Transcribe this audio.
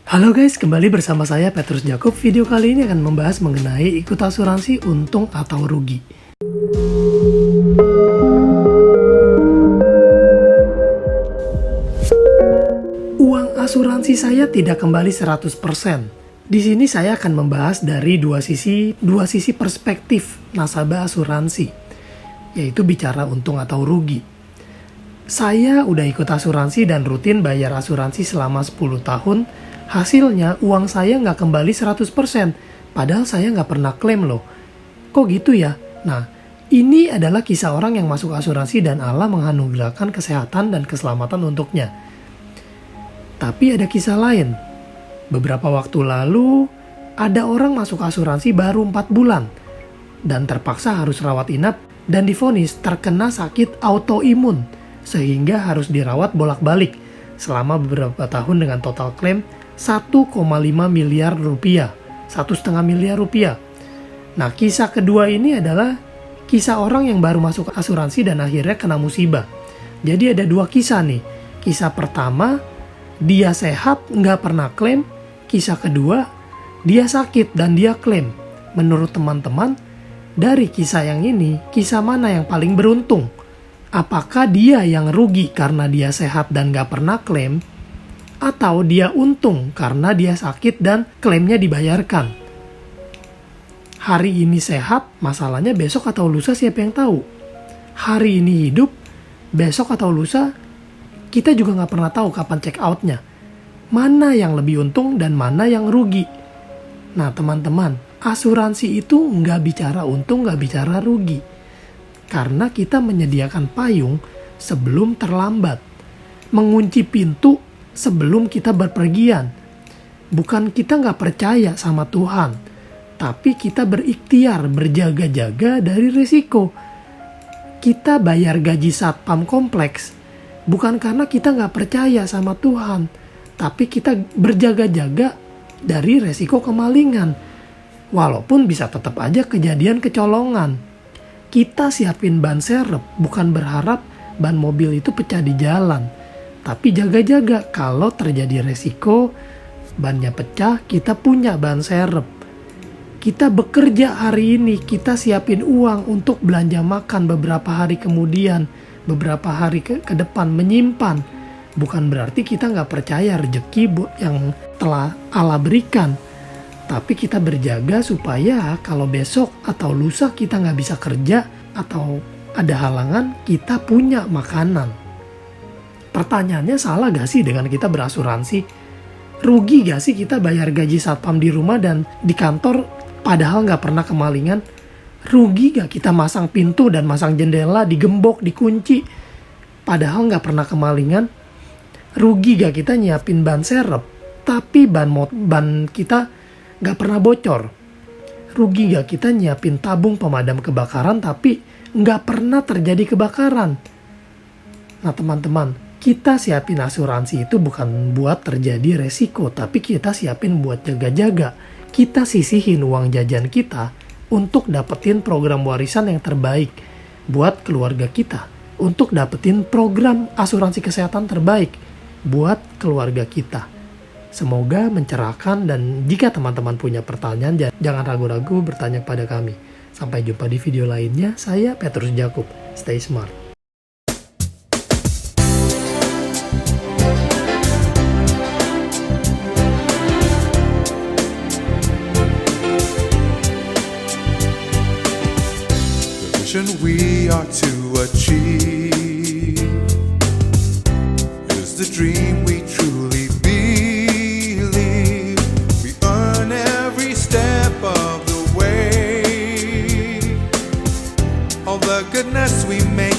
Halo guys, kembali bersama saya Petrus Jakub. Video kali ini akan membahas mengenai ikut asuransi untung atau rugi. Uang asuransi saya tidak kembali 100%. Di sini saya akan membahas dari dua sisi perspektif nasabah asuransi, yaitu bicara untung atau rugi. Saya udah ikut asuransi dan rutin bayar asuransi selama 10 tahun. Hasilnya uang saya nggak kembali 100%, padahal saya nggak pernah klaim loh. Kok gitu ya? Nah, ini adalah kisah orang yang masuk asuransi dan Allah menganugerahkan kesehatan dan keselamatan untuknya. Tapi ada kisah lain. Beberapa waktu lalu, ada orang masuk asuransi baru 4 bulan dan terpaksa harus rawat inap dan divonis terkena sakit autoimun sehingga harus dirawat bolak-balik selama beberapa tahun dengan total klaim 1,5 miliar rupiah, 1,5 miliar rupiah. Nah, kisah kedua ini adalah kisah orang yang baru masuk asuransi dan akhirnya kena musibah. Jadi ada dua kisah nih. Kisah pertama, dia sehat, nggak pernah klaim. Kisah kedua, dia sakit dan dia klaim. Menurut teman-teman, dari kisah yang ini, kisah mana yang paling beruntung? Apakah dia yang rugi karena dia sehat dan nggak pernah klaim? Atau dia untung karena dia sakit dan klaimnya dibayarkan? Hari ini sehat, masalahnya besok atau lusa siapa yang tahu? Hari ini hidup, besok atau lusa kita juga nggak pernah tahu kapan check outnya. Mana yang lebih untung dan mana yang rugi? Nah teman-teman, asuransi itu nggak bicara untung, nggak bicara rugi. Karena kita menyediakan payung sebelum terlambat. Mengunci pintu sebelum kita berpergian. Bukan kita nggak percaya sama Tuhan, tapi kita berikhtiar berjaga-jaga dari risiko. Kita bayar gaji satpam kompleks bukan karena kita nggak percaya sama Tuhan, tapi kita berjaga-jaga dari resiko kemalingan. Walaupun bisa tetap aja kejadian kecolongan. Kita siapin ban serep bukan berharap ban mobil itu pecah di jalan, tapi jaga-jaga kalau terjadi resiko bannya pecah, kita punya ban serep. Kita bekerja hari ini, kita siapin uang untuk belanja makan beberapa hari kemudian, beberapa hari ke depan, menyimpan. Bukan berarti kita nggak percaya rezeki yang telah Allah berikan. Tapi kita berjaga supaya kalau besok atau lusa kita nggak bisa kerja atau ada halangan, kita punya makanan. Pertanyaannya, salah gak sih dengan kita berasuransi? Rugi gak sih kita bayar gaji satpam di rumah dan di kantor padahal nggak pernah kemalingan? Rugi gak kita masang pintu dan masang jendela, digembok, dikunci padahal nggak pernah kemalingan? Rugi gak kita nyiapin ban serep tapi ban kita nggak pernah bocor? Rugi gak kita nyiapin tabung pemadam kebakaran tapi nggak pernah terjadi kebakaran? Nah teman-teman, kita siapin asuransi itu bukan buat terjadi resiko, tapi kita siapin buat jaga-jaga. Kita sisihin uang jajan kita untuk dapetin program warisan yang terbaik buat keluarga kita, untuk dapetin program asuransi kesehatan terbaik buat keluarga kita. Semoga mencerahkan, dan jika teman-teman punya pertanyaan, jangan ragu-ragu bertanya kepada kami. Sampai jumpa di video lainnya, saya Petrus Jakub. Stay smart. The vision we are to achieve is the dream we truly believe. We earn every step of the way. All the goodness we make